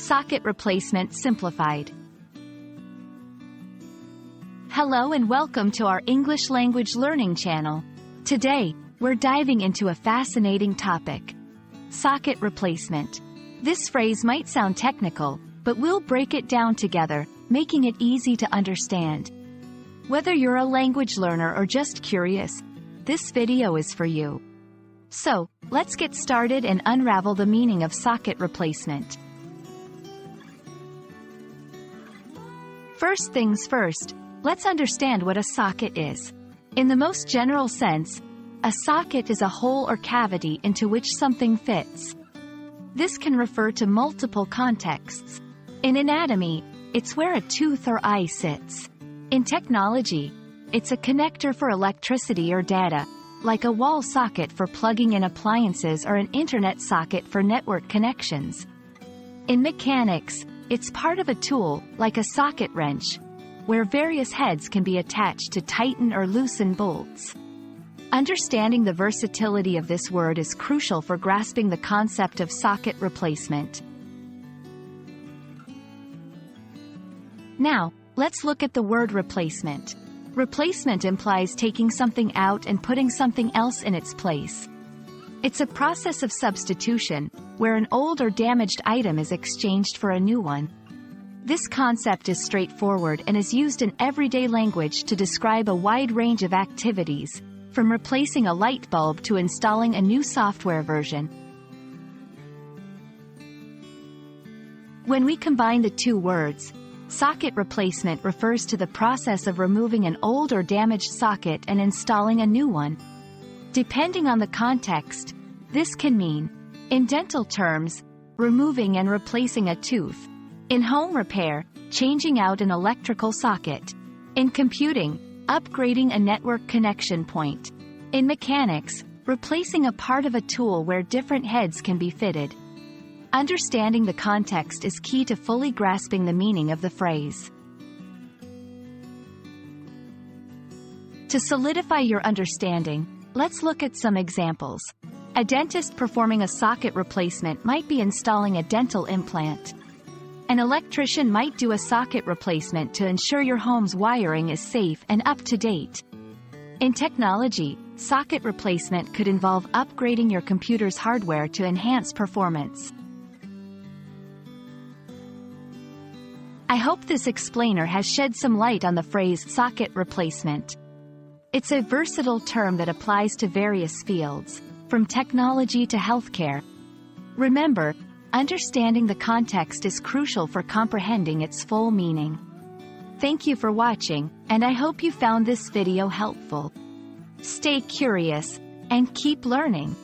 Socket replacement simplified. Hello and welcome to our English language learning channel. Today, we're diving into a fascinating topic: socket replacement. This phrase might sound technical, but we'll break it down together, making it easy to understand. Whether you're a language learner or just curious, this video is for you. So, let's get started and unravel the meaning of socket replacement. First things first, let's understand what a socket is. In the most general sense, a socket is a hole or cavity into which something fits. This can refer to multiple contexts. In anatomy, it's where a tooth or eye sits. In technology, it's a connector for electricity or data, like a wall socket for plugging in appliances or an internet socket for network connections. In mechanics, it's part of a tool, like a socket wrench, where various heads can be attached to tighten or loosen bolts. Understanding the versatility of this word is crucial for grasping the concept of socket replacement. Now, let's look at the word replacement. Replacement implies taking something out and putting something else in its place. It's a process of substitution, where an old or damaged item is exchanged for a new one. This concept is straightforward and is used in everyday language to describe a wide range of activities, from replacing a light bulb to installing a new software version. When we combine the two words, socket replacement refers to the process of removing an old or damaged socket and installing a new one. Depending on the context, this can mean, in dental terms, removing and replacing a tooth; in home repair, changing out an electrical socket; in computing, upgrading a network connection point; in mechanics, replacing a part of a tool where different heads can be fitted. Understanding the context is key to fully grasping the meaning of the phrase. To solidify your understanding, let's look at some examples. A dentist performing a socket replacement might be installing a dental implant. An electrician might do a socket replacement to ensure your home's wiring is safe and up to date. In technology, socket replacement could involve upgrading your computer's hardware to enhance performance. I hope this explainer has shed some light on the phrase socket replacement. It's a versatile term that applies to various fields, from technology to healthcare. Remember, understanding the context is crucial for comprehending its full meaning. Thank you for watching, and I hope you found this video helpful. Stay curious, and keep learning.